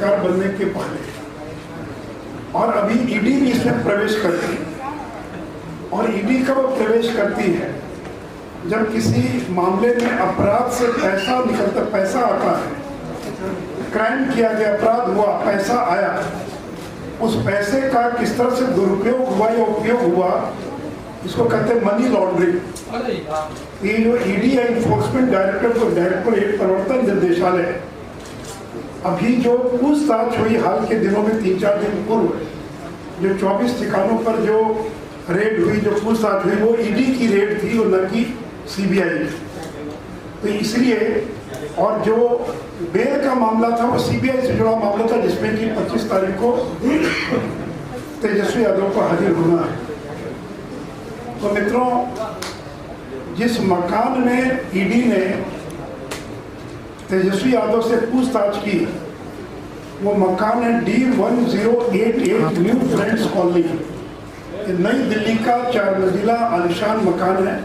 सरकार बनने के पहले, और अभी ईडी भी इसमें प्रवेश करती है। और ईडी कब प्रवेश करती है? जब किसी मामले में अपराध से पैसा निकलता, पैसा आता है, क्राइम किया गया, अपराध हुआ, पैसा आया, उस पैसे का किस तरह से दुरुपयोग हुआ या उपयोग हुआ, इसको कहते हैं मनी लॉन्ड्रिंग। ये जो ईडी है, इन्फोर्समेंट डायरेक्टोरेट प्रवर्तन निर्देशालय, अभी जो पूछताछ हुई हाल के दिनों में 3-4 दिन पूर्व, जो 24 ठिकानों पर जो रेड हुई, जो पूछताछ हुई, वो ईडी की रेड थी और न कि सीबीआई। तो इसलिए, और जो बेल का मामला था वो सीबीआई से जुड़ा मामला था, जिसमें कि 25 तारीख को तेजस्वी यादव को हाजिर होना है। तो मित्रों, जिस मकान में ईडी ने तेजस्वी यादव से पूछताछ की, वो मकान है D1088 न्यू फ्रेंड्स कॉलोनी, नई दिल्ली का 4 मंजिला आलिशान मकान है,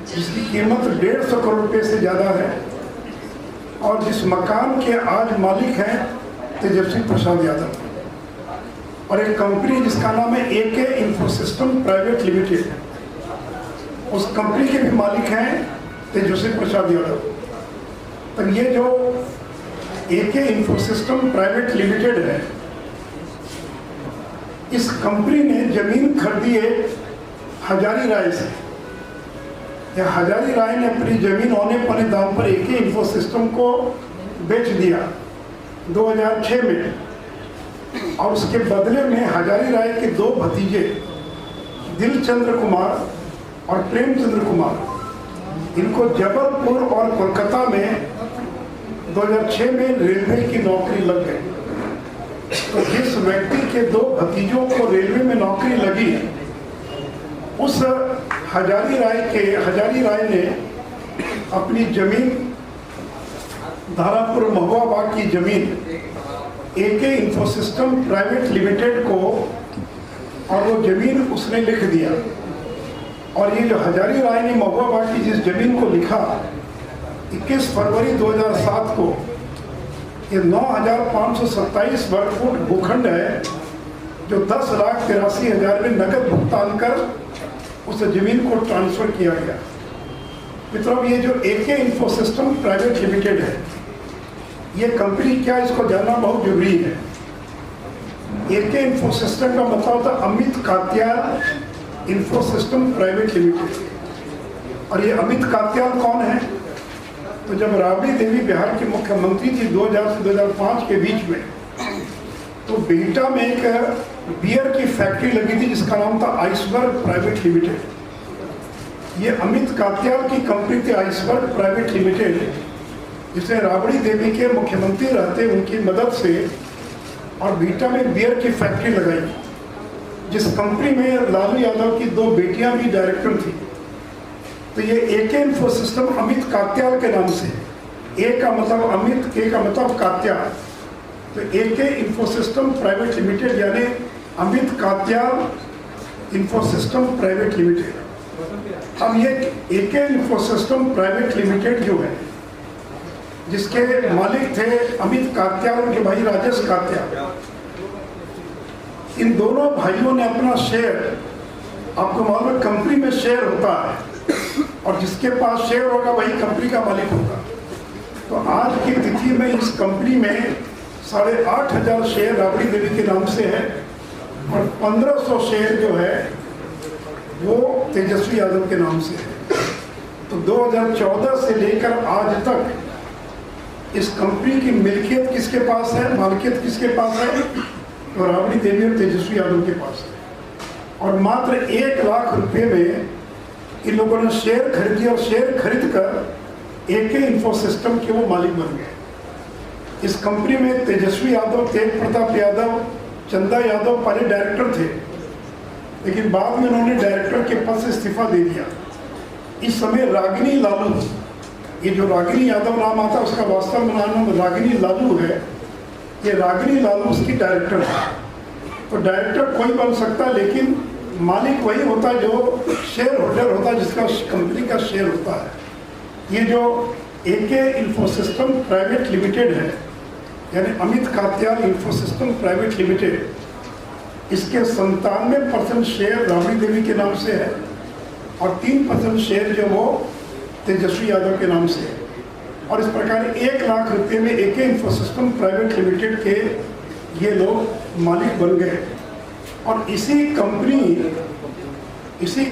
जिसकी कीमत 150 करोड़ रुपए से ज़्यादा है। और जिस मकान के आज मालिक हैं तेजस्वी प्रसाद यादव, और एक कंपनी जिसका नाम है AK इन्फोसिस्टम प्राइवेट लिमिटेड, उस कंपनी के भी मालिक हैं तेजस्वी प्रसाद यादव। पर ये जो AK इन्फोसिस्टम प्राइवेट लिमिटेड है, इस कंपनी ने जमीन खरीदी है हजारी राय से। या हजारी राय ने अपनी जमीन औने पौने दाम पर AK इन्फोसिस्टम को बेच दिया 2006 में, और उसके बदले में हजारी राय के 2 भतीजे दिलचंद्र कुमार और प्रेमचंद्र कुमार, इनको जबलपुर और कोलकाता में 2006 में रेलवे की नौकरी लग गई। तो जिस व्यक्ति के 2 भतीजों को रेलवे में नौकरी लगी, उस हजारी राय ने अपनी जमीन, धारापुर महुआ बाग की जमीन AK इन्फोसिस्टम प्राइवेट लिमिटेड को, और वो जमीन उसने लिख दिया। और ये जो हजारी राय ने महुआ बाग की जिस जमीन को लिखा, 21 फरवरी 2007 को, ये 9,527 वर्ग फुट भूखंड है, जो 10,83,000 में नकद भुगतान कर उस जमीन को ट्रांसफर किया गया। मित्रों, ये जो AK इन्फोसिस्टम प्राइवेट लिमिटेड है, ये कंपनी क्या, इसको जानना बहुत जरूरी है। AK इन्फोसिस्टम का मतलब होता है Amit Katyal Infosystem private limited. और ये अमित कात्याल कौन है? तो जब राबड़ी देवी बिहार की मुख्यमंत्री थी 2000 से 2005 के बीच में, तो बिहटा में एक बियर की फैक्ट्री लगी थी जिसका नाम था आइसबर्ग प्राइवेट लिमिटेड। ये अमित कात्याल की कंपनी थी आइसबर्ग प्राइवेट लिमिटेड, जिसे राबड़ी देवी के मुख्यमंत्री रहते उनकी मदद से और बिहटा में बियर की फैक्ट्री लगाई, जिस कंपनी में लालू यादव की 2 बेटियां भी डायरेक्टर थी। तो ये AK इन्फोसिस्टम अमित कात्याल के नाम से, A का मतलब अमित, K का मतलब कात्याल, तो AK इन्फोसिस्टम प्राइवेट लिमिटेड यानी Amit Katyal Infosystem private limited. अब ये AK इन्फोसिस्टम प्राइवेट लिमिटेड जो है, जिसके मालिक थे अमित कात्याल, उनके भाई राजेश कात्याल, इन दोनों भाइयों ने अपना शेयर, आपको मालूम है कंपनी में शेयर होता है, और जिसके पास शेयर होगा वही कंपनी का मालिक होगा। तो आज की तिथि में इस कंपनी में 8,500 शेयर राबड़ी देवी के नाम से है, और 1,500 शेयर जो है वो तेजस्वी यादव के नाम से है। तो 2014 से लेकर आज तक इस कंपनी की मिल्कियत किसके पास है, मालिकियत किसके पास है? तो राबड़ी देवी और तेजस्वी यादव के पास है। और मात्र 1 लाख रुपए में इन लोगों ने शेयर खरीदी, और शेयर खरीद कर AK इन्फोसिस्टम के वो मालिक बन गए। इस कंपनी में तेजस्वी यादव, तेज प्रताप यादव, चंदा यादव पहले डायरेक्टर थे, लेकिन बाद में उन्होंने डायरेक्टर के पद से इस्तीफा दे दिया। इस समय रागिनी लालू, ये जो रागिनी यादव नाम आता है उसका वास्तव में नाम रागिनी लालू है, ये रागिनी लालू उसकी डायरेक्टर है। तो डायरेक्टर कोई बन सकता है, लेकिन मालिक वही होता है जो शेयर होल्डर होता है, जिसका कंपनी का शेयर होता है। ये जो AK इन्फोसिस्टम प्राइवेट लिमिटेड है, यानी Amit Katyal Infosystem private limited, इसके 97% शेयर राबड़ी देवी के नाम से है और 3% शेयर जो वो तेजस्वी यादव के नाम से है। और इस प्रकार 1 लाख रुपए में AK इंफोसिस्टम प्राइवेट लिमिटेड के ये लोग मालिक बन गए। और इसी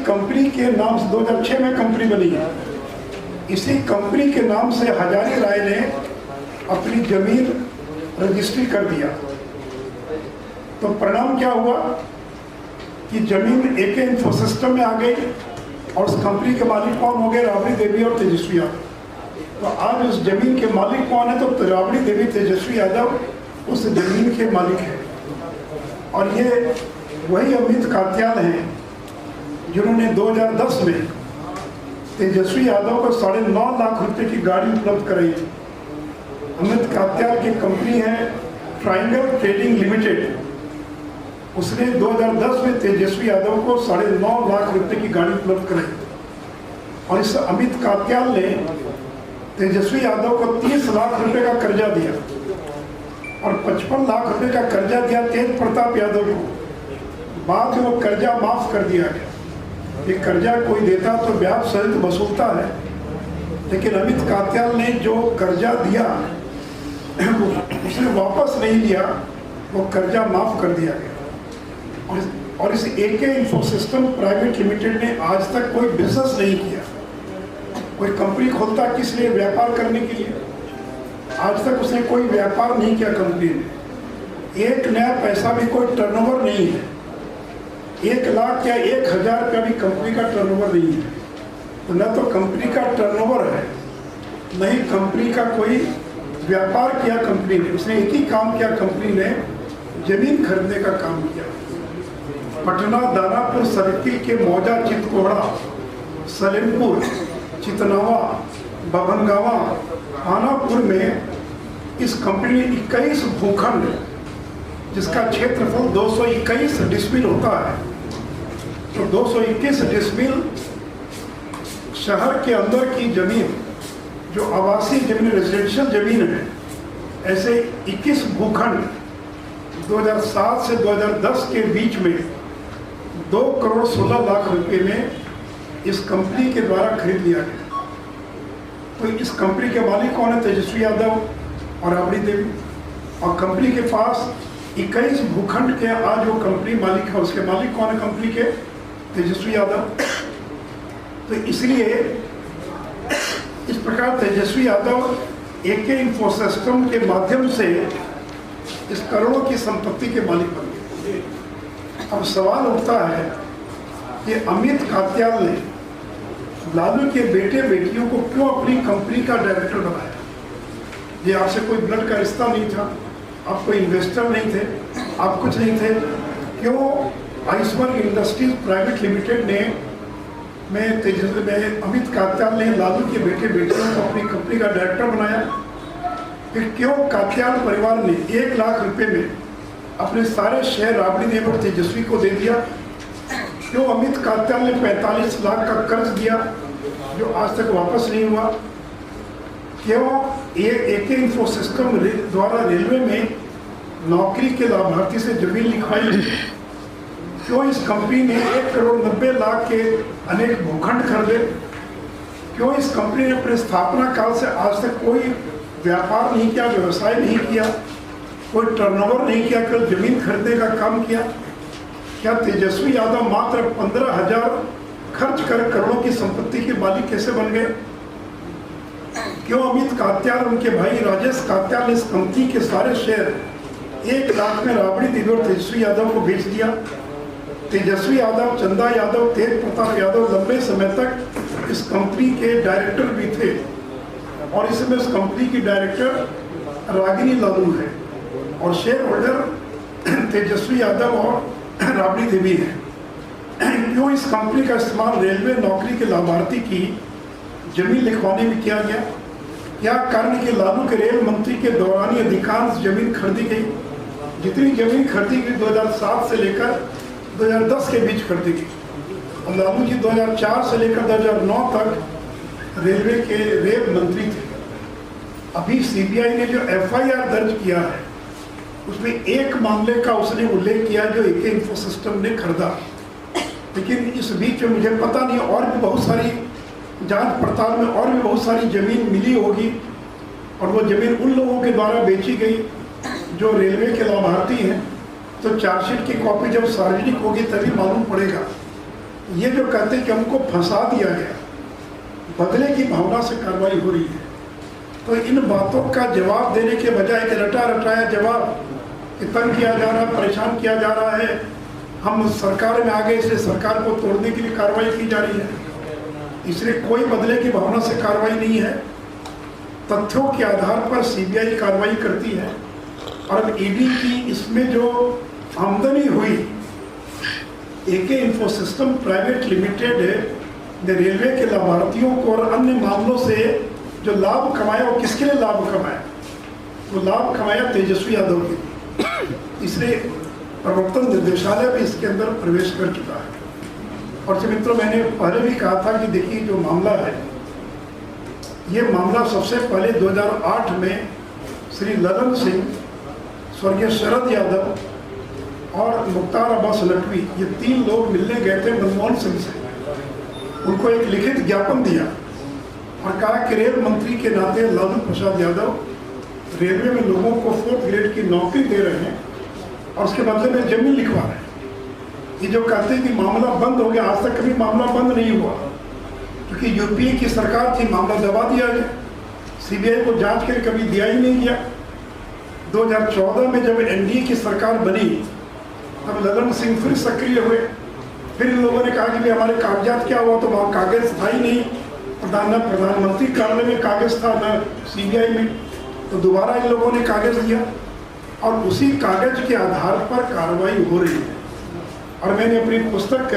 कंपनी के नाम से 2006 में कंपनी बनी है। इसी कंपनी के नाम से हजारी राय ने अपनी जमीन रजिस्ट्री कर दिया। तो परिणाम क्या हुआ कि जमीन AK इंफोसिस्टम में आ गई और उस कंपनी के मालिक कौन हो गए? राबड़ी देवी और तेजस्वी यादव। तो आज उस जमीन के मालिक कौन है? तो राबड़ी देवी, तेजस्वी यादव उस जमीन के मालिक हैं। और ये वही अमित कात्याल हैं जिन्होंने 2010 में तेजस्वी यादव को 9.5 लाख रुपए की गाड़ी उपलब्ध कराई थी। अमित कात्याल की कंपनी है ट्रायंगल ट्रेडिंग लिमिटेड। उसने 2010 में तेजस्वी यादव को 9.5 लाख रुपए की गाड़ी उपलब्ध कराई। और इस अमित कात्याल ने तेजस्वी यादव को 30 लाख रुपए का कर्जा दिया और 55 लाख रुपए का कर्जा दिया तेज प्रताप यादव को। बाद में वो कर्जा माफ कर दिया गया। ये कर्जा कोई देता तो ब्याज सहित वसूलता है, लेकिन अमित कात्याल ने जो कर्जा दिया उसने वापस नहीं लिया, वो कर्जा माफ कर दिया गया। और इस AK इंफोसिस्टम प्राइवेट लिमिटेड ने आज तक कोई बिजनेस नहीं किया। कोई कंपनी खोलता किस लिए? व्यापार करने के लिए। आज तक उसने कोई व्यापार नहीं किया कंपनी ने। 1 नया पैसा भी कोई टर्नओवर नहीं है। 1 लाख या 1,000 रुपया भी कंपनी का टर्नओवर नहीं है। तो न तो कंपनी का टर्नओवर है, न ही कंपनी का कोई व्यापार किया कंपनी ने। उसने एक ही काम किया, कंपनी ने जमीन खरीदने का काम किया। पटना, दानापुर सर्किल के मौजा, चितकोहड़ा, सलेमपुर, चितनावा, बभनगावा, आनापुर में इस कंपनी ने 21 भूखंड, जिसका क्षेत्रफल 221 डिसमिल होता है, तो 221 डिसमिल शहर के अंदर की जमीन, जो आवासीय जमीन, रेजिडेंशियल जमीन है, ऐसे 21 भूखंड 2007 से 2010 के बीच में 2 करोड़ 16 लाख रुपए में इस कंपनी के द्वारा खरीद लिया गया। तो इस कंपनी के मालिक कौन है? तेजस्वी यादव और राबड़ी देवी। और कंपनी के पास 21 भूखंड के आज वो कंपनी मालिक है। उसके मालिक कौन है कंपनी के? तेजस्वी यादव। तो इसलिए इस प्रकार तेजस्वी यादव AK इंफोसिस्टम के माध्यम से इस करोड़ों की संपत्ति के मालिक बन गए। अब सवाल उठता है कि अमित कात्याल ने लालू के बेटे बेटियों को क्यों अपनी कंपनी का डायरेक्टर बनाया? ये आपसे कोई ब्लड का रिश्ता नहीं था, आप कोई इन्वेस्टर नहीं थे, आप कुछ नहीं थे। क्यों आइसबर्ग इंडस्ट्रीज प्राइवेट लिमिटेड ने अमित कात्याल ने लालू के बेटे बेटियों को अपनी कंपनी का डायरेक्टर बनाया? फिर क्यों कात्याल परिवार ने 1 लाख रुपए में अपने सारे शेयर राबड़ी देवी और तेजस्वी को दे दिया? क्यों अमित कात्याल ने 45 लाख का कर्ज दिया जो आज तक वापस नहीं हुआ? क्यों AK इंफोसिस्टम द्वारा रेलवे में नौकरी के लाभार्थी से जमीन लिखवाई? क्यों इस कंपनी ने 1 करोड़ 90 लाख के अनेक भूखंड खरीदे? क्यों इस कंपनी ने अपने स्थापना काल से आज तक कोई व्यापार नहीं किया, व्यवसाय नहीं किया, कोई टर्नओवर नहीं किया, केवल जमीन खरीदने का काम किया? क्या तेजस्वी यादव मात्र 15,000 खर्च कर करोड़ों की संपत्ति के मालिक कैसे बन गए? क्यों अमित कात्याल, उनके भाई राजेश कात्याल ने इस कंपनी के सारे शेयर 1 लाख में राबड़ी देवी और तेजस्वी यादव को बेच दिया? तेजस्वी यादव, चंदा यादव, तेज प्रताप यादव लंबे समय तक इस कंपनी के डायरेक्टर भी थे और इसमें इस कंपनी की डायरेक्टर रागिनी लालू है और शेयर होल्डर तेजस्वी यादव और राबड़ी देवी है। क्यों इस कंपनी का इस्तेमाल रेलवे नौकरी के लाभार्थी की जमीन लिखवाने में किया गया? क्या कारण कि लालू के रेल मंत्री के दौरान ही अधिकांश जमीन खरीदी गई? जितनी जमीन खरीदी गई 2007 से लेकर 2010 के बीच खरीदी गई। और लालू जी 2004 से लेकर 2009 तक रेलवे के रेल मंत्री थे। अभी सीबीआई ने जो एफआईआर दर्ज किया है उसमें एक मामले का उसने उल्लेख किया जो एके इन्फोसिस्टम ने खरीदा, लेकिन इस बीच में मुझे पता नहीं और भी बहुत सारी जांच पड़ताल में और भी बहुत सारी जमीन मिली होगी और वो जमीन उन लोगों के द्वारा बेची गई जो रेलवे के लाभार्थी हैं। तो चार्जशीट की कॉपी जब सार्वजनिक होगी तभी मालूम पड़ेगा। ये जो कहते हैं कि हमको फंसा दिया गया, बदले की भावना से कार्रवाई हो रही है, तो इन बातों का जवाब देने के बजाय कि रटा रटाया जवाब कि तंग किया जा रहा है, परेशान किया जा रहा है, हम सरकार में आ गए इसलिए सरकार को तोड़ने के लिए कार्रवाई की जा रही है, इसलिए कोई बदले की भावना से कार्रवाई नहीं है। तथ्यों के आधार पर सीबीआई कार्रवाई करती है और अब ईडी की इसमें जो आमदनी हुई, एके इन्फोसिस्टम प्राइवेट लिमिटेड ने रेलवे के लाभार्थियों को और अन्य मामलों से जो लाभ कमाया वो किसके लिए लाभ कमाया? वो लाभ कमाया तेजस्वी यादव के लिए, इसलिए प्रवर्तन निर्देशालय भी इसके अंदर प्रवेश कर चुका है। और जी मित्रों, मैंने पहले भी कहा था कि देखिए जो मामला है, ये मामला सबसे पहले 2008 में श्री ललन सिंह, स्वर्गीय शरद यादव और मुख्तार अब्बास नकवी, ये 3 लोग मिलने गए थे मनमोहन सिंह से। उनको एक लिखित ज्ञापन दिया और कहा कि रेल मंत्री के नाते लालू प्रसाद यादव रेलवे में लोगों को 4th ग्रेड की नौकरी दे रहे हैं और उसके बदले में जमीन लिखवा रहे हैं। ये जो कहते हैं कि मामला बंद हो गया, आज तक कभी मामला बंद नहीं हुआ, क्योंकि यूपीए की सरकार थी, मामला दबा दिया गया, सीबीआई को जांच के लिए कभी दिया ही नहीं गया। 2014 में जब एनडीए की सरकार बनी तब ललन सिंह फिर सक्रिय हुए, फिर इन लोगों ने कहा कि हमारे कागजात क्या हुआ, तो वहाँ कागज था ही नहीं, प्रधानमंत्री कार्यालय में कागज था न सीबीआई में, तो दोबारा इन लोगों ने कागज दिया और उसी कागज के आधार पर कार्रवाई हो रही है। और मैंने अपनी पुस्तक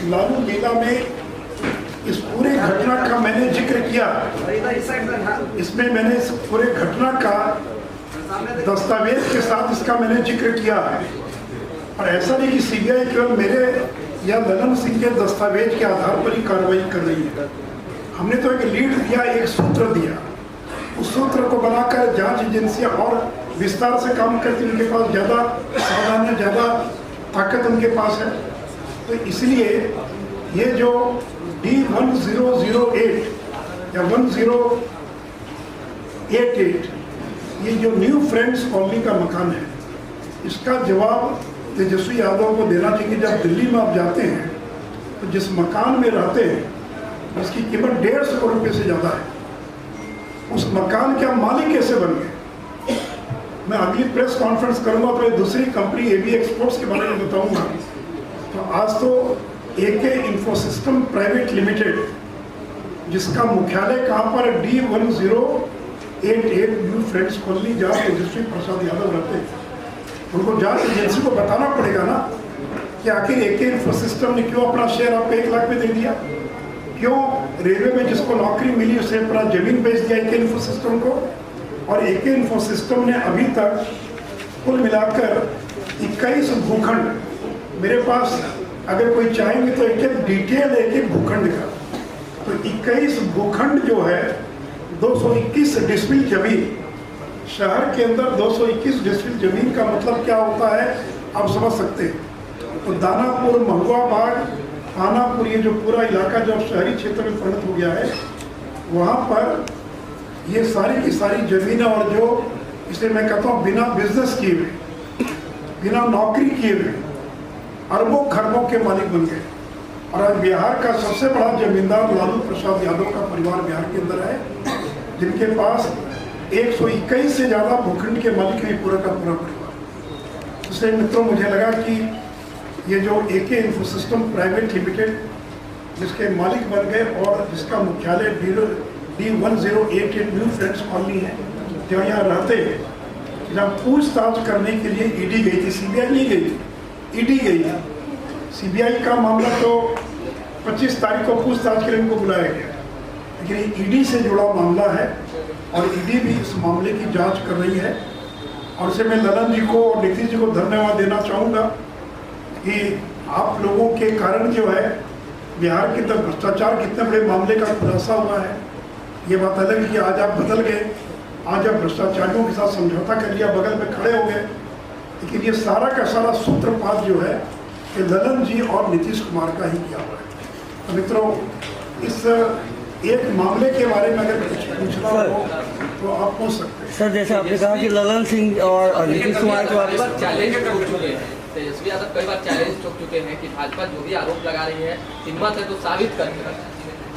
लालू लीला में इस पूरे घटना का मैंने जिक्र किया, इसमें मैंने इस पूरे घटना का दस्तावेज के साथ इसका मैंने जिक्र किया है। और ऐसा नहीं कि सीबीआई केवल मेरे या ललन सिंह के दस्तावेज के आधार पर ही कार्रवाई कर रही है। हमने तो एक लीड दिया, एक सूत्र दिया, उस सूत्र को बनाकर जांच एजेंसियां और विस्तार से काम करती, उनके पास ज़्यादा साधन है, ज़्यादा ताकत उनके पास है। तो इसलिए ये जो D1008 या 1088 ये जो न्यू फ्रेंड्स कॉलोनी का मकान है, इसका जवाब तेजस्वी यादव को देना चाहिए। जब दिल्ली में आप जाते हैं तो जिस मकान में रहते हैं उसकी कीमत 150 करोड़ रुपये से ज़्यादा है, उस मकान के मालिक कैसे बन गए? मैं अगली प्रेस कॉन्फ्रेंस करूंगा तो दूसरी कंपनी एबी एक्सपोर्ट्स के बारे में बताऊंगा। तो आज तो एके इन्फोसिस्टम प्राइवेट लिमिटेड, जिसका मुख्यालय कहाँ पर, D1088 न्यू फ्रेंड्स कॉलोनी, जहाँ तेजस्वी प्रसाद यादव रहते हैं, उनको जांच एजेंसी को बताना पड़ेगा ना कि आखिर एके इन्फोसिस्टम ने क्यों अपना शेयर आपको 1 लाख में दे दिया, क्यों रेलवे में जिसको नौकरी मिली उसे अपना जमीन बेच दिया एके इन्फोसिस्टम को। और एके इन्फोसिस्टम ने अभी तक कुल मिलाकर 21 भूखंड, मेरे पास अगर कोई चाहेंगे तो एक डिटेल है एक भूखंड का, तो 21 भूखंड जो है 221 डिसमिल जमीन, शहर के अंदर 221 डिसमिल जमीन का मतलब क्या होता है आप समझ सकते हैं। तो दानापुर, महुआ बाग, पानापुर, ये जो पूरा इलाका जो शहरी क्षेत्र में परिणत हो गया है, वहाँ पर ये सारी की सारी जमीनें, और जो इसे मैं कहता हूँ बिना बिजनेस किए हुए, बिना नौकरी किए हुए अरबों खरबों के मालिक बन गए। और आज बिहार का सबसे बड़ा जमींदार लालू प्रसाद यादव का परिवार बिहार के अंदर है, जिनके पास 121 से ज़्यादा भूखंड के मालिक हैं, पूरा का पूरा परिवार। इसलिए मित्रों, मुझे लगा कि ये जो एके इन्फोसिस्टम प्राइवेट लिमिटेड जिसके मालिक बन गए और जिसका मुख्यालय D1088 न्यू फ्रेंड्स कॉलोनी है, जो यहाँ रहते हैं, जब पूछताछ करने के लिए ईडी गई थी, सीबीआई नहीं गई थी, ईडी गई थी। सीबीआई का मामला तो 25 तारीख को पूछताछ के लिए उनको बुलाया गया, लेकिन ईडी से जुड़ा मामला है और ईडी भी इस मामले की जांच कर रही है। और इससे मैं ललन जी को और नीतीश जी को धन्यवाद देना चाहूँगा कि आप लोगों के कारण जो है बिहार के अंदर भ्रष्टाचार कितने बड़े मामले का खुलासा हुआ है। ये बात अलग है कि आज आप बदल गए, आज आप भ्रष्टाचारियों के साथ समझौता कर लिया, बगल में खड़े हो गए, लेकिन ये सारा का सारा सूत्रपात जो है ये ललन जी और नीतीश कुमार का ही किया हुआ है। तो मित्रों, इस एक मामले के बारे में अगर कुछ पूछना हो तो आप पूछ सकते हैं। सर, जैसे आपने कहा कि ललन सिंह और नीतीश कुमार को चैलेंज कर चुके हैं, तेजस्वी यादव कई बार चैलेंज चुक चुके हैं कि भाजपा जो भी आरोप लगा रही है हिम्मत है तो साबित करके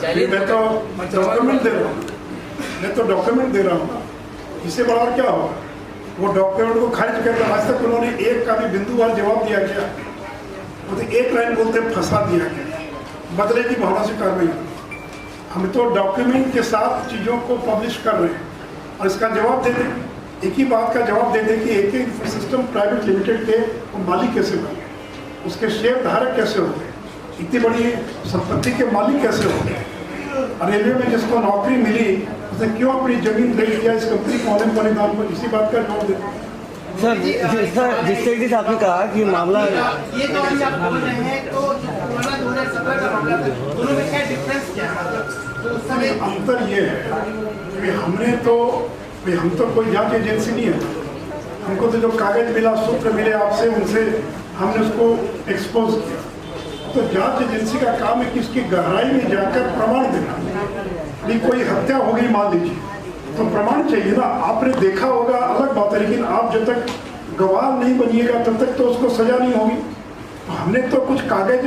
चैलेंज। मैं तो डॉक्यूमेंट दे रहा हूँ, मैं तो डॉक्यूमेंट दे रहा हूँ ना, इससे बड़ा और क्या होगा। वो डॉक्यूमेंट को खारिज करके आज तक उन्होंने एक का भी बिंदुवार जवाब दिया क्या? वो तो एक लाइन बोलते फंसा दिया गया, बदले की भावना से कार्रवाई। हम तो डॉक्यूमेंट के साथ चीज़ों को पब्लिश कर रहे हैं और इसका जवाब दे दें, एक ही बात का जवाब दे दें कि एक इंफोसिस्टम प्राइवेट लिमिटेड के मालिक कैसे बने, उसके शेयर धारक कैसे हो गए, इतनी बड़ी संपत्ति के मालिक कैसे हो गए, और रेलवे में जिसको नौकरी मिली उसने क्यों अपनी जमीन बेच दिया इस कंपनी को होने दाम पर, इसी बात का जवाब देते हैं। सर, जिस तरीके से आपने कहा कि मामला ये तो अभी आप बोल रहे हैं, तो 2017 का मामला था, दोनों में क्या डिफरेंस क्या है? तो उस समय अंतर ये है कि हम तो कोई जांच एजेंसी नहीं है, हमको तो जो कागज मिला, सूत्र मिले आपसे, उनसे हमने उसको एक्सपोज किया। तो जांच एजेंसी का काम है कि इसकी गहराई में जाकर प्रमाण देना। नहीं, कोई हत्या हो गई मान लीजिए तो प्रमाण चाहिए ना, आपने देखा होगा अलग बात है, लेकिन आप जब तक गवाह नहीं बनिएगा तब तक तो उसको सजा नहीं होगी। तो हमने तो कुछ कागज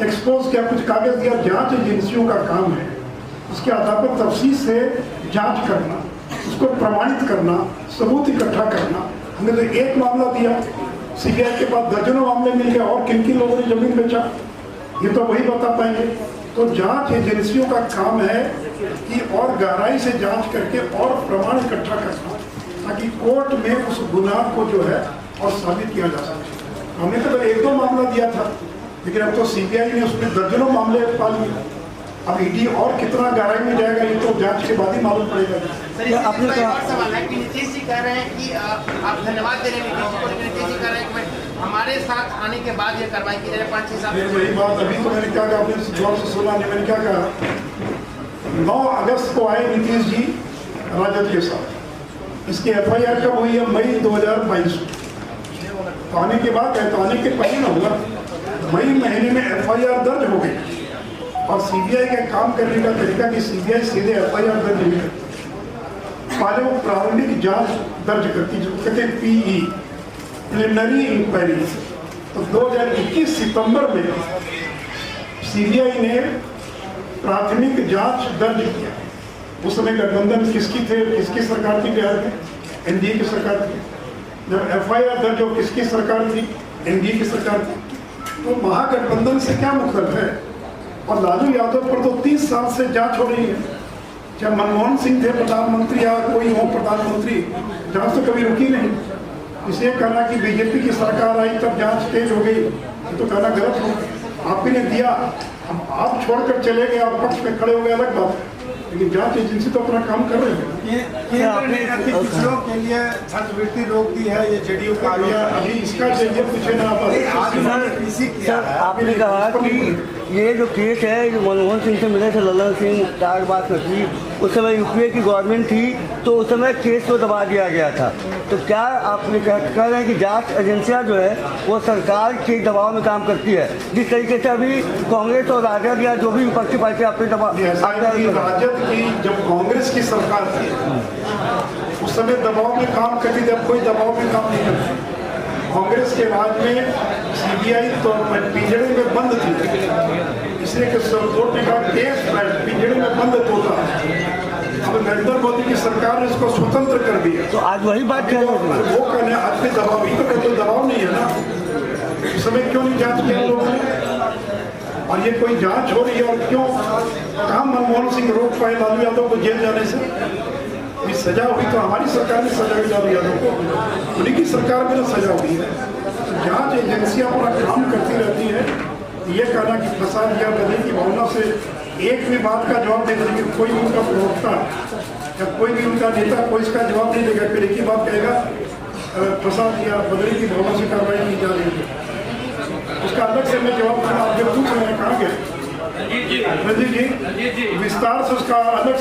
एक्सपोज किया, कुछ कागज दिया। जांच एजेंसियों का काम है उसके आधार पर तफसील से जांच करना, उसको प्रमाणित करना, सबूत इकट्ठा करना। हमने तो एक मामला दिया, सीबीआई के पास दर्जनों मामले मिल गए और किन किन लोगों ने जमीन बेचा, ये तो वही बता पाएंगे। तो जांच एजेंसियों का काम है कि और गहराई से जांच करके और प्रमाण इकट्ठा करना, ताकि कोर्ट में उस गुनाह को जो है और साबित किया जा सके। हमने तो एक दो मामला दिया था, लेकिन अब तो सीबीआई ने उसमें दर्जनों मामले पा लिए। अब ईडी और कितना गहराई में जाएगा ये तो जांच के बाद ही मालूम पड़ेगा। सर, आपने सवाल है कि नीतीश जी कह रहे हैं कि आप धन्यवाद दे रहे हैं नीतीश जी को, लेकिन नीतीश जी कह रहे हैं कि हमारे साथ आने के बाद ये कार्रवाई की जाए 5-6 साल। वही बात अभी तो मैंने क्या कहा, आपने जोर से सुना नहीं, मैंने क्या कहा, 9 अगस्त को आए नीतीश जी राजद के साथ। इसकी FIR कब हुई है? मई 2022 तो आने के बाद है, तो आने के पहले ना होगा। मई महीने में FIR दर्ज हो गई और सीबीआई का काम करने का तरीका कि सीबीआई सीधे FIR दर्ज नहीं करती, पहले वो प्रारंभिक जांच दर्ज करती जो कहते हैं PE, प्रिलिमिनरी इंक्वायरी। तो 2021 सितंबर में सीबीआई ने प्राथमिक जांच दर्ज किया। उस समय गठबंधन किसकी थे, किसकी सरकार थी बिहार में? NDA की सरकार थी। जब FIR दर्ज हो, किसकी सरकार थी? NDA की सरकार थी। तो महागठबंधन से क्या मतलब है? और लालू यादव पर तो 30 साल से जांच हो रही है, चाहे मनमोहन सिंह थे प्रधानमंत्री या कोई हो प्रधानमंत्री, जांच तो कभी रुकी नहीं। इसलिए कहना कि बीजेपी की सरकार आई तब जांच तेज हो गई, तो कहना गलत हो। आप ही ने दिया, अब आप छोड़कर चले गए, आप पक्ष में खड़े हो गए, अलग बात है, लेकिन जांच एजेंसी तो अपना काम कर रहे हैं। पिछड़ों के लिए छात्रवृत्ति रोक दी है, ये JDU का अभी इसका चाहिए पूछे ना आपने कहा कि ये जो केस है जो मनमोहन सिंह से मिले थे ललन सिंह, चार बात नकली, उस समय UPA की गवर्नमेंट थी तो उस समय केस को दबा दिया गया था। तो क्या आपने कह रहे हैं कि जांच एजेंसियां जो है वो सरकार के दबाव में काम करती है, जिस तरीके से अभी कांग्रेस और राजद या जो भी विपक्षी पार्टी अपने दबाव? राजद की जब कांग्रेस की सरकार थी उस समय दबाव में काम करती थी, अब कोई दबाव में काम नहीं करती। कांग्रेस के राज में सीबीआई तो पिंजड़े में बंद थी, इसलिए कि कोर्ट ने कहा केस पिंजड़े में बंद होता। अब नरेंद्र मोदी की सरकार ने इसको स्वतंत्र कर दिया, तो आज वही बात कह रहे हैं वो कहने आज भी दबाव ही तो कोई दबाव नहीं है ना। उस समय क्यों नहीं जांच किया लोगों ने? और ये कोई जांच हो रही है और क्यों कहाँ मनमोहन सिंह रोक पाए लालू यादव को जेल जाने से? सजा हुई तो हमारी सरकार ने सजा हुई लालू यादव को, उन्हीं की सरकार में सजा हुई है। जांच एजेंसियां अपना काम करती रहती है। ये कहना कि फंसा दिया बदले की भावना से एक भी बात का जवाब नहीं देंगे, कोई भी उनका प्रवक्ता या कोई भी उनका नेता कोई इसका जवाब नहीं देगा, फिर एक ही बात कहेगा फंसा दिया बदले की भावना से कार्रवाई की जा रही है। उसका अलग से मैं जवाब देना, आप जब पूछ रहे हैं कहाँ गए, रंजीत जी विस्तार से उसका अलग